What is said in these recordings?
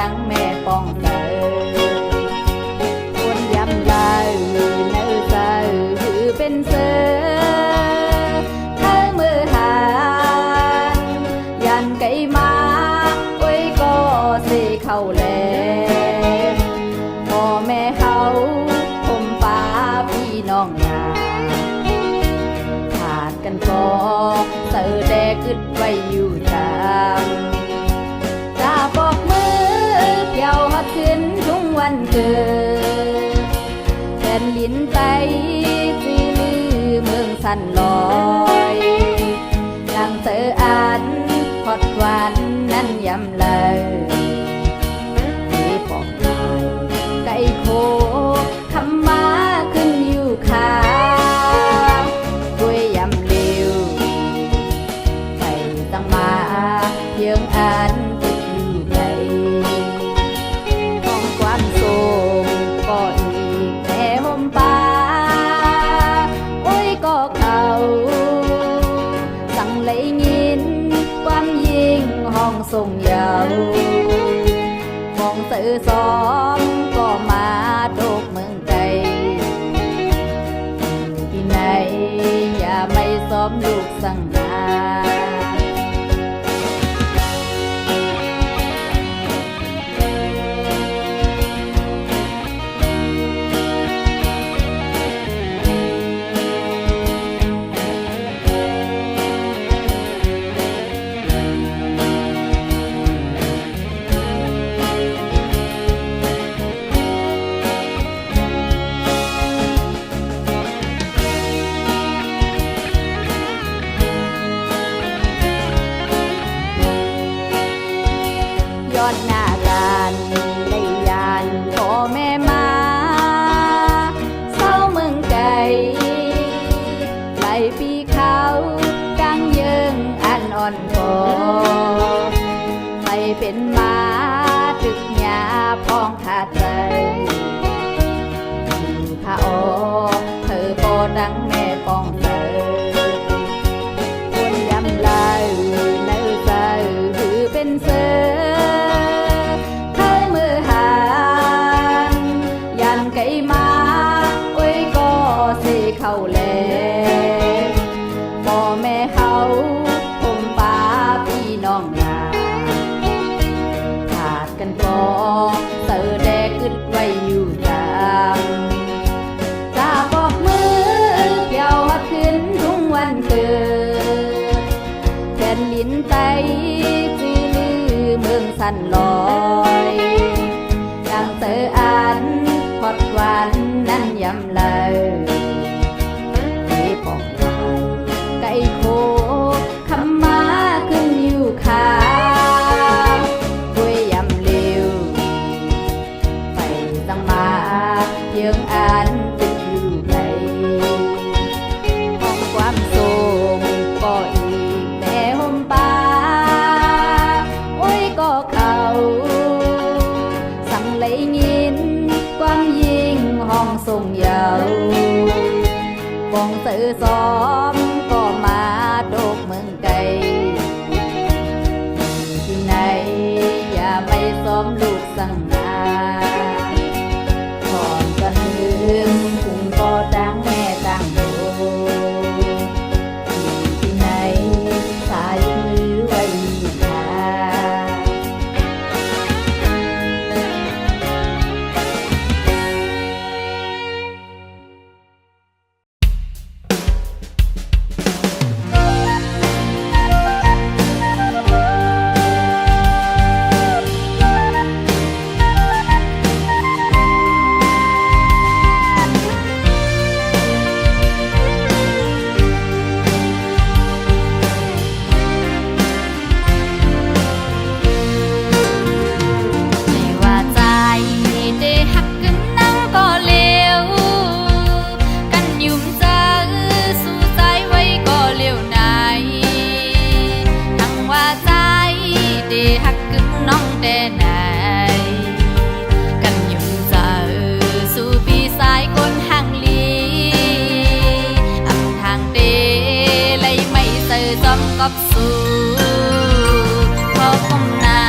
ดังแม่ป้องเตอคนยำลายเนื้อเสือหือเป็นเสือทั้งมือหานยันไก่มาไว้ก็สิเข้าแลพ่อแม่เขาผมป้าพี่น้องนาขาดกันก็เสือแดกึดไว้อยู่ทางจะบอกมือเกี่ยวหัดขึ้นทุกวันเกิดแผ่นดินไตจีลือเมืองสั่นลอยดังเสืออันฮอดวันนั้นยำเลยที่ปอกลายไก่โคคำมาขึ้นอยู่ขาด้วยยำเร็วไปตั้งมาเพียงอันติดอยู่ในห้องความสูงก็อีกแต่ห่มป่าโอ้ยก็เขาสั่งเลยยินความยิ่งห้องทรงยาวมองสื่อซ้อมก็มาโดกเมืองไกลที่ไหนอย่าไม่ซ้อมลูกสั่งหาย้อนหน้าการเลยยานพ่อแม่มาเศร้าเมืองไก่ไหลปีเขากางเยิงอันอ่อนพอไปเป็นมาตึกหญ้าพองขาดใจพระโอเธอโปดังแม่ป้องเธอคนยำลายเนื้อเสือหือเป็นเสือไก่มาโอ้ยก็สิเข้าแลพ่อแม่เขาผมป้าพี่น้องนาขาดกันก็เสือแดกึดไว้อยู่ตามตาบอกมือเกี่ยวหัดขึ้นทุกวันเกิดแผ่นดินไตจีลือเมืองสั่นลอยดังเสืออันฮอดวันนั้นยำเลยที่ปอกลายไก่โคคำมาขึ้นอยู่ขาด้วยยำเร็วไปตั้งมาเพียงอันติดอยู่ในห้องความสูงก็อีกแต่ห่มป่าโอ้ยก็เขาสั่งเลยยินความยิ่งห้องทรงยาววงสื่อซ้อมก็มาโดกเมืองไกลที่ไหนอย่าไม่ซ้อมลูกสั่งนาก่อนกันลืมคุงก็ดังแม่ตั้งโตที่ไหนสายมือไว้ทากับสู่พอคมหน้า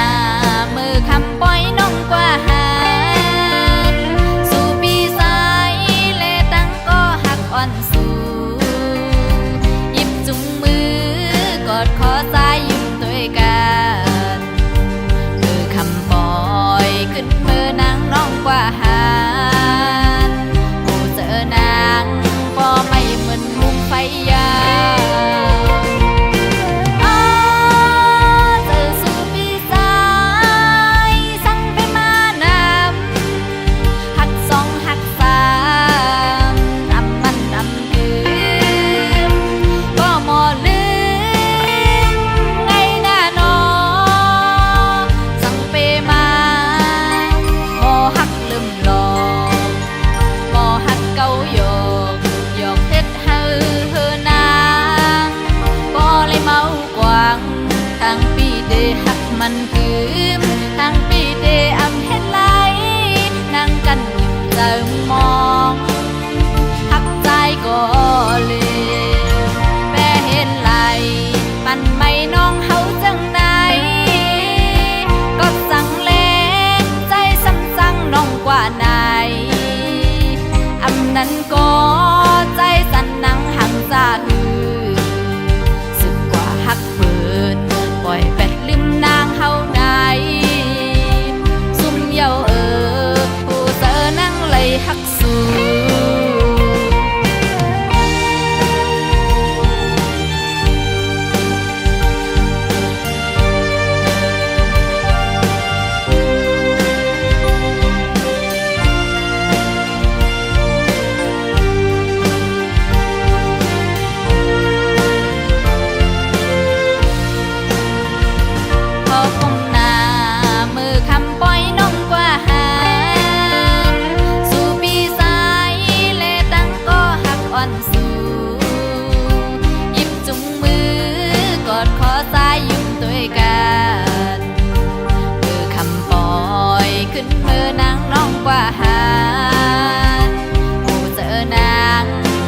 มือคำปล่อยน้อง เดหักมันคืมทางปีเดอำเฮ็ดไหลนั่งกันหยิบเจิมมองหักใจก็เลยแปรเห็นไหลปันไม่น้องเฮาจังไหนก็สั่งแลใจซ้ำสั่งน้องกว่าไหนอำนั้นก็ใจสั่นนังหังซาหือสึกกว่าหักเปิดปล่อยเป็ดลิมนางเฮาไหนซุ่มเยาผู้เจอนั่งเลยหักสูกว่าหาผู้เจอนาง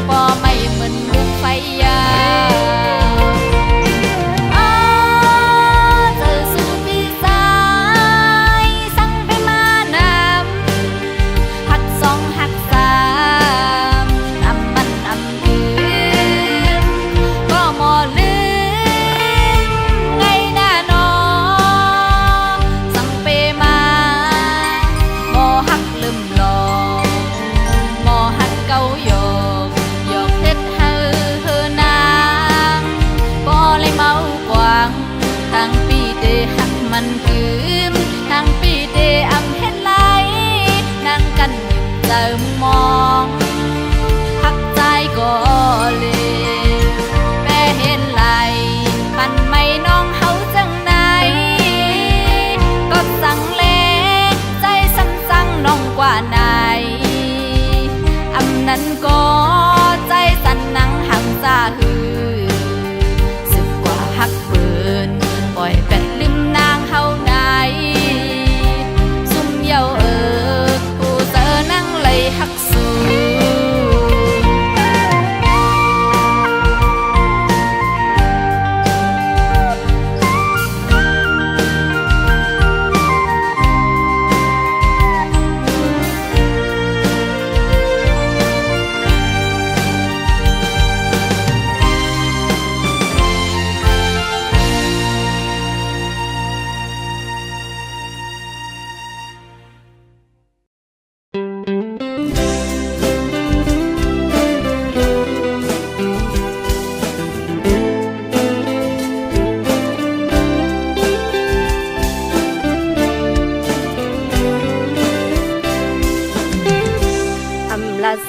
ปอไม่เหมือนลูกไฟยาวเจอสู่พี่สายสั่งไปมานำหักสองหักสามอำมันอำคืนก็หมอลืมไงหน้าน้อสั่งไปมาหมอหักลืมหลอกหมอหักเกาหยอกหยอกเฮ็ดเฮอนางบ่เลยเมากวางทางปีเดหักมันคืมทางปีเดอำเฮ็ดไหลนั่งกันหยิบเจิมมองหักใจก็เลยแปรเห็นไหลปันไม่น้องเฮาจังไหนก็สั่งแลใจซ้ำสั่งน้องกว่าไหนอำนั้นก็ใจสั่นนังหังซาหือสึกกว่าหักเปินปล่อยเป็ดลิมนางเฮาไหนซุ่มเยาผู้เจอนั่งเลยหักสู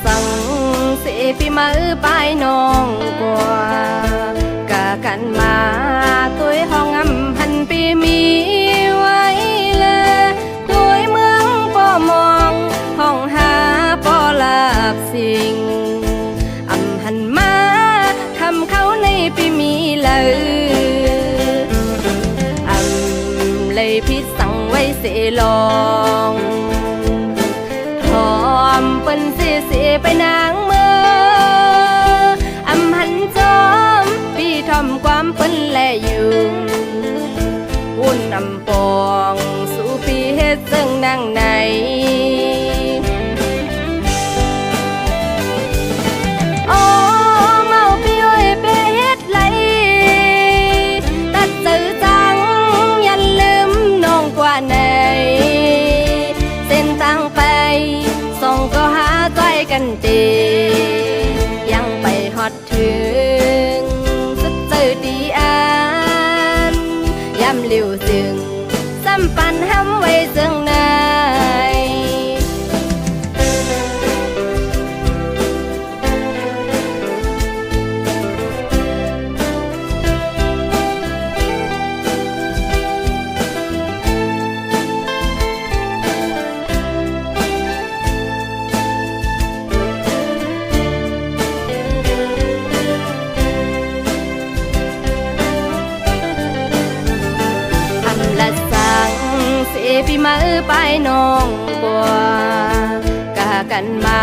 สั่งเสียพี่มือไปน้องกว่ากะกันมาตัวห้องำหันปีมีไว้เลยตัวเมืองป่อมองห้องหาป่อลาบสิ่งอำหันมาทำเขาในปีมีเลยอำเลยพี่สั่งไว้เสียลองหอมเปิ้นเสียไปนางเมื่ออำหันจอมพี่ทำความเปิ้นแลอยู่วุ่นอำปองสู่พี่เฮ็ดซึ่งนางไหนโอ้เมาพี่อ้อยไปเฮ็ดไหลตัดจือจังยันลืมน้องกว่าไหนเส้นทางไปส่องก็หาใจกันดียังไปฮอดถึงสุดจือดีอันย้ำลิ้วจึงซ้ำปันห้ำไว้ซึ่งไหน พี่มาไปน้องบัวกะกันมา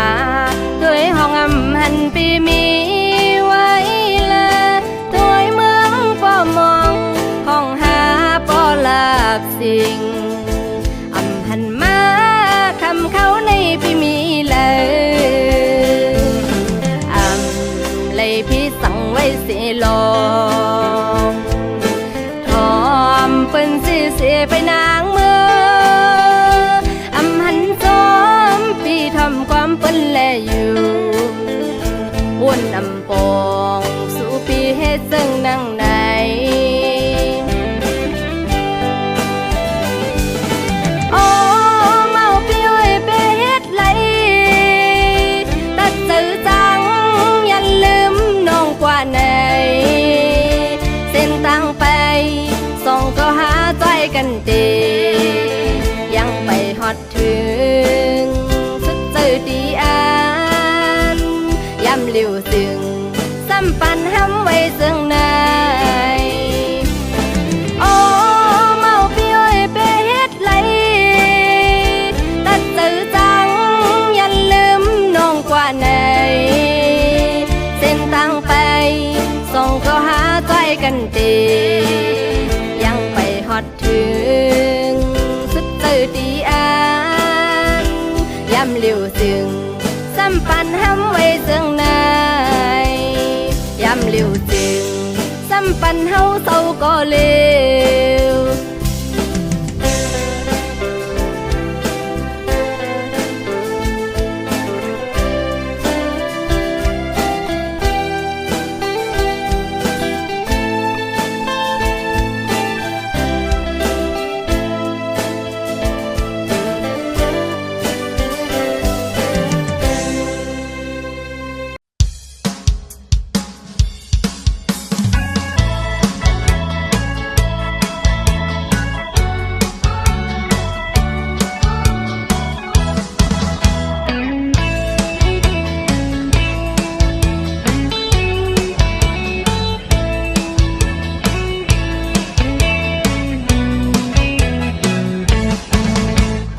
ด้วยห้องอำหันปีมีไว้ละด้วยเมืองป่อมองห้องหาป่อลาบสิ่งอำหันมาคำเขาในพี่มีเลยอำเลยพี่สั่งไว้สิลองทอมเปิ้นสิเสียไปนางเมืองอำหันซ้อมพี่ทำความเปิ้นแลอยู่วนอำปองสู่พี่เฮ็ดซึ่งนั่งในโอ้เมาพี่ไว้ไปเฮ็ดไรตัดสื่อจังอย่าลืมน้องกว่าไหนเส้นทางไปส่องก็หาใจกันดียังไปฮอดถึงสุดเจอดีอันย้ำเลี้ยวซึ่งซ้ำปันห้ำไว้ซึ่งในโอ้เมาพี่อ้อยไปเฮ็ดไรตัดสื่อจังอย่าลืมน้องกว่าไหนเส้นทางไปส่องก็หาใจกันดียังไปฮอดถึงสุดเจอดีอันย้ำเลี้ยวซึ่งซ้ำปันห้ำไว้ซึ่งในย้ำเลี้ยวจึงซ้ำปันเฮาเศร้าก็เร็ว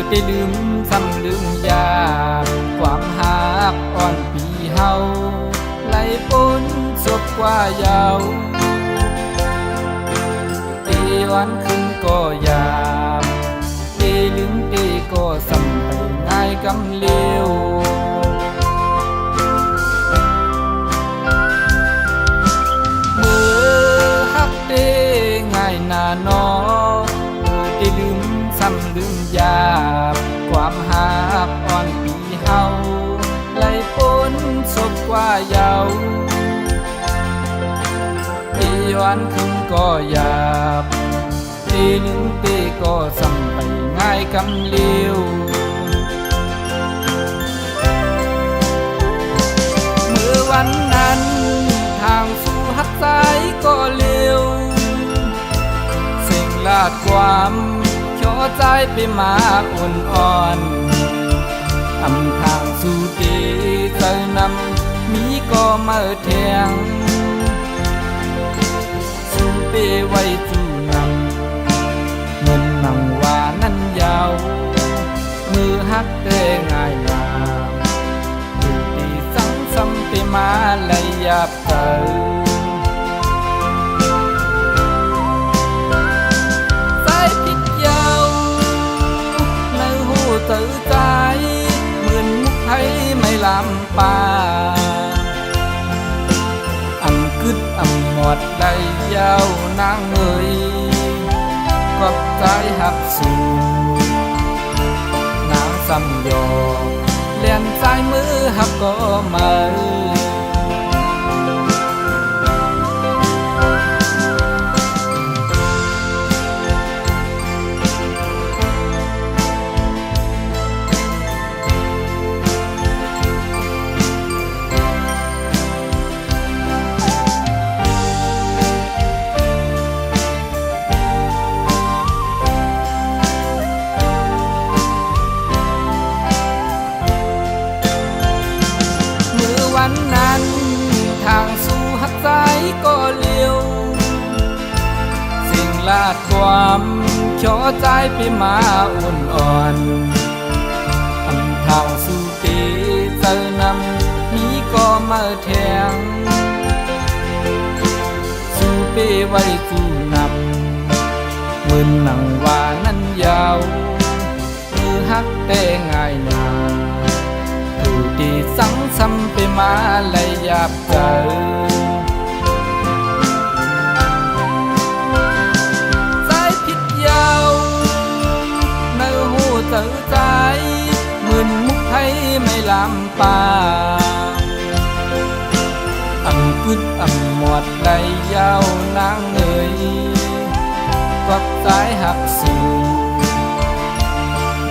ได้ลืมซ้ำลืมยาความหักอ่อนปีเฮาไหลปนศพกว่ายาวตีวันขึ้นก็ยามตีลืมตีก็ซ้ำไปง่ายกำเลี้ยวมือหักเด้ง่ายหน้านอได้ลืมซ้ำลืมยาความหักอ่อนปีเฮาไหลปนศพกว่ายาวตีวันขึ้นก็ยามตีหนึ่งตีก็ซ้ำไปง่ายกำเลี้ยวเมื่อวันนั้นทางสู่หักสายก็เลี้ยวสิ่งลาดความช่อใจไปมาอ่อนๆอำทางสู่ดีเธอนำมีก็มาแทงสู่เปไว้จู่นำเงินนังว่านั้นยาวมือหักแต่ง่ายลาอยู่ดีสั่งซ้ำไปมาเลยหยาบเกินเตือใจเหมือนมุกให้ไม่ลำปาอำกึดอำหมดได้ยาวนางเอ่ยกอบใจหักสูนางซ้ำยอเลียนใจมือหักก็มาวันนั้นทางสู่หักใจก็เลี้ยวสิ่งลาดความช่อใจไปมาอ่อนๆอำทางสู่ตีเจอนำมีก็มาแทงสู่เปไว้จู่นำมือหนังว่านั้นยาวมือหักแต่ง่ายนาดีสั่งซ้ำไปมาเลยหยาบเกินสายผิดยาวในหูเตือใจเหมือนมุกให้ไม่ลำปาอำกึดอำหมดได้ยาวนางเอ่ยกวักสายหักสู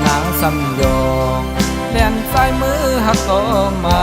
นางซ้ำยองเลียนสายมือหักก็มา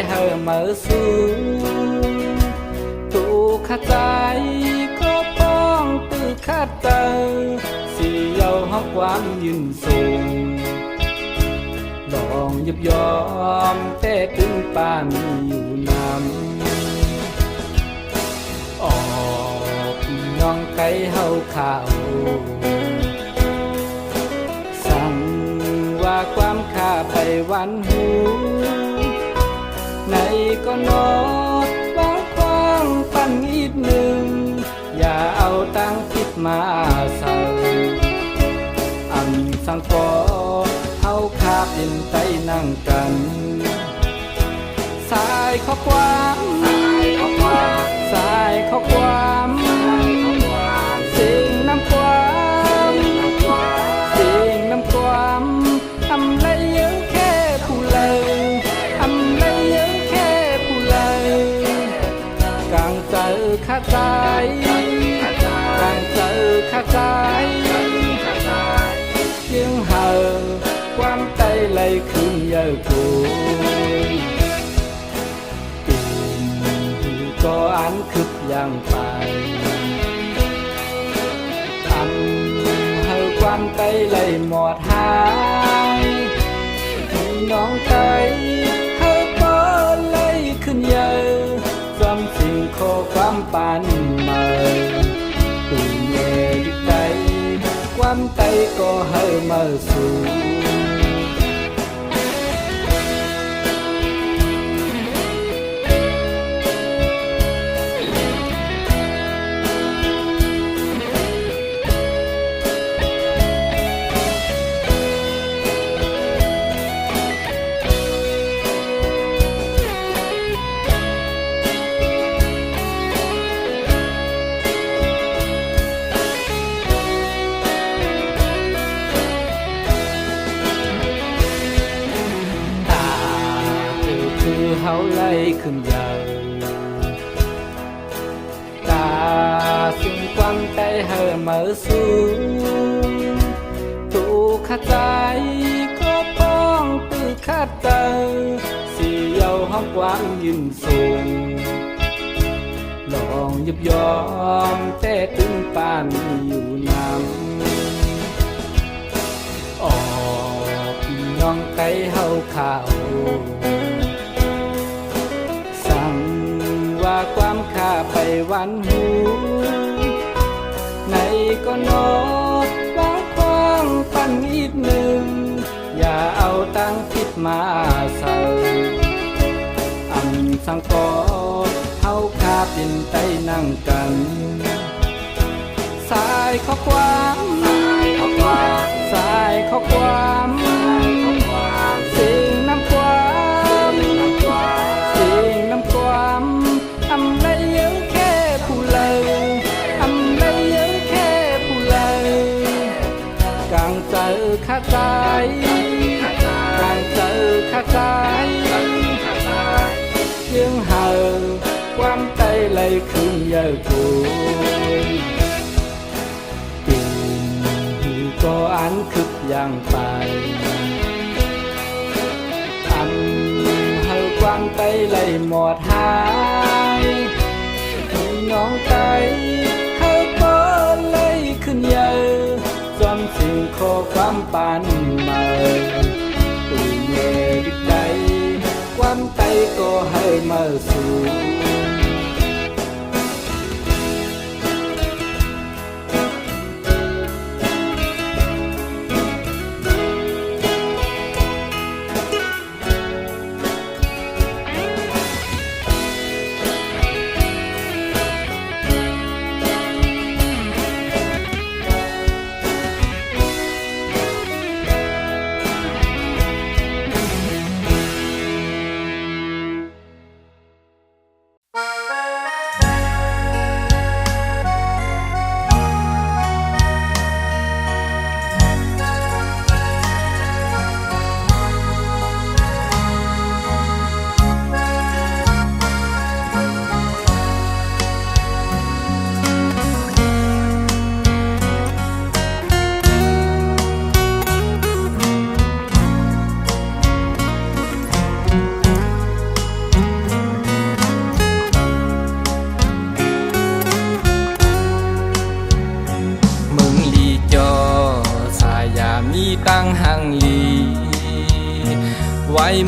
เฮอเมื่อสูงตูข้าใจก็ป้องตื้อข้าเตอสิเยาหอกความยืนสูงลองยิบยอมแต่ถึงป่านอยู่นำออกน้องไก่เฮาข่าวสั่งว่าความข้าไปวันหูในก็นอดวางควางปันอีกหนึ่งอย่าเอาตั้งคิดมาใส่อันสังกอเฮาคาเป็นไตนั่งกันสายข้อความสายข้อความสิ่งน้ำความสิ่งน้ำความทำไรยังแค่ผู้เลยทำไรยังแค่ผู้เลยกลางเจอข้าใจกลางเจอข้าใจยังเห่าความใจไหลขึ้นเยอะกูก็อันคึกอย่างไปอันเห่าความใจไหลหมดหายน้องใจเห่าก็ไหลขึ้นเยอะจำสิ่งขอความปานเมื่อตุ่มเย่ยึดใจความใจก็เห่ามาสู่เฮาไล่ขึ้นยาวตาสิ่งความใจเฮาเมื่อสูงตูข้าใจก็ป้องตื้อข้าเตอสิเยาห้องกว้างยืนสูงลองยิบยอมแต่ถึงป่านอยู่นำออกน้องไก่เฮาข่าวว่าความข้าไปวันหูในก็นอดวางควางปันอีกหนึ่งอย่าเอาตั้งคิดมาใส่อันสังกอเฮาข้าเป็นไตนั่งกันสายข้อความสายข้อความสิ่งน้ำความสิ่งน้ำความทำไรยังแค่ผู้เลยทำไรยังแค่ผู้เลยกลางเจอข้าใจกลางเจอข้าใจยังเห่าความใจไหลขึ้นเยอะกูติ่งก็อันคึกอย่างไปอันความใจไหลหมดหายน้องใจเฮาก็ไหลขึ้นเยอะจำสิ่งขอความปานเมื่อตุ่มเย่ยึดใจความใจก็ให้มาสู่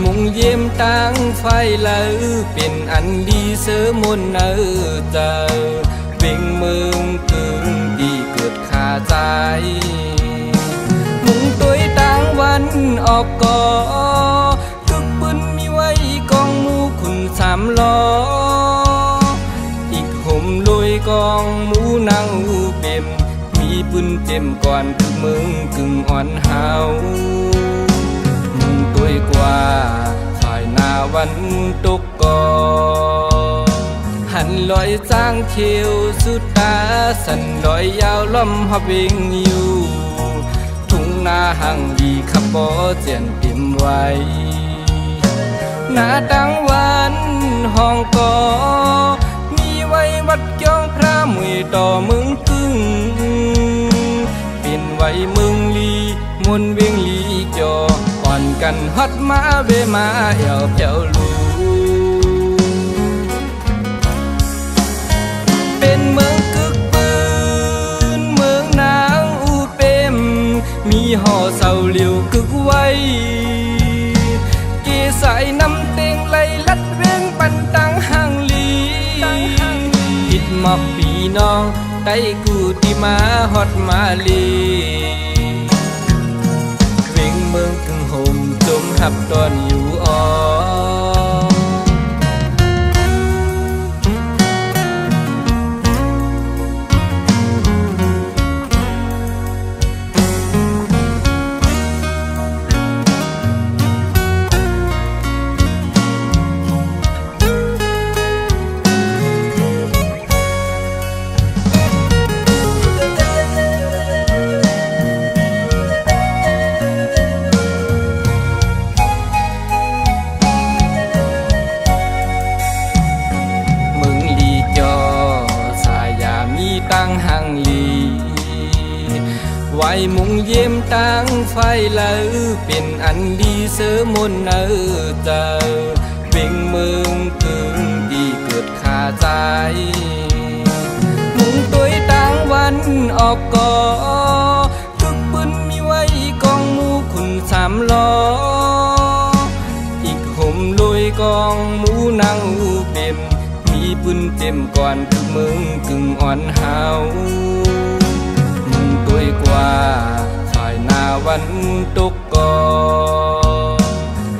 มุงเยี่ยมตั้งไฟเลอเป็นอันดีเสริมมนเนอเจอเบ่งเมืองกึ่งดีเกิดขาใจมุงตัวตั้งวันออกก่อทุกปืนมีไว้กองมูคุณสามล้ออีกห่มลุยกองมูนางอูเบ็มมีปืนเต็มก่อนทุกเมืองกึ่งอ่อนเฮาด้วยกว่าฝ่ายหน้าวันตกก่อหันลอยจางเขียวสุดตาสันลอยยาวล้อมหอบเวงอยู่ทุ่งนาห่างดีขับบ่เจียนเต็มไว้หน้าตั้งวันห้องก่อมีไว้วัดจ้องพระมวยต่อมึงกึ่งเป็นไว้มึงลีมนเวียงลีจออ่อนกันฮอดมาเบมาเอวเจ้าลูเป็นเมืองกึกปืนเมืองนางอูเปมมีห่อเสาเหลียวกึกไว้เกสายน้ำเต็งไหลลัดเวียงปันตังห่างลีติดหมอกปีน้องไต้กูที่มาฮอดมาลีเมืองกึ่งห่มจมหับตอนอยู่อ่อตั้งหังลีไว้มุงเยี่ยมตั้งไฟเลอเป็นอันดีเสริมมนเนอเจอเบ่งเมืองกึ่งดีเกิดขาใจมุงตัวตั้งวันออกก่อทุกปืนมีไว้กองมูคุณสามล้ออีกห่มลุยกองมูนางอูเบ็มมีปืนเต็มก่อนทุกเมืองกึ่งอ่อนเฮามึงตัวกว่าฝ่ายหน้าวันตกก่อ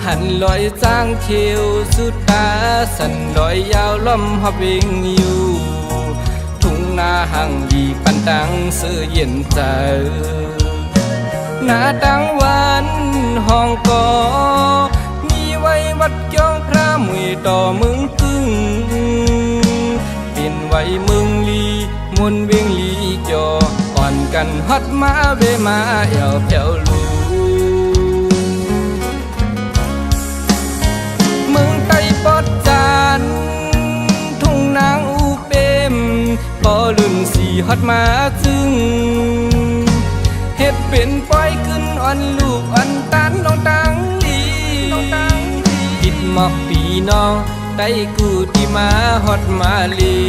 หันลอยจางเขียวสุดตาสันลอยยาวล้อมหอบเวงอยู่ทุ่งนาห่างดีปันตังเสื้อเย็นใจหน้าตั้งวันห้องก่อมีไว้วัดจ้องพระมวยต่อมึงกึ่งเป็นไว้มึงลีมนเวียงลีจออ่อนกันฮอดมาเบมาเอวแผ่วลูมึงไต้ปอดจานทุ่งนางอูเปมปอลุ่นสีฮอดมาจึงเฮ็ดเป็นปล่อยขึ้นอ่อนลูกอ่อนตานน้องตังลีปิดหมอกปีน้องไต้กูที่มาฮอดมาลี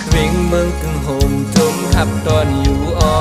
เว่งเมืองกึ่งห่มจมหับตอนอยู่อ่อ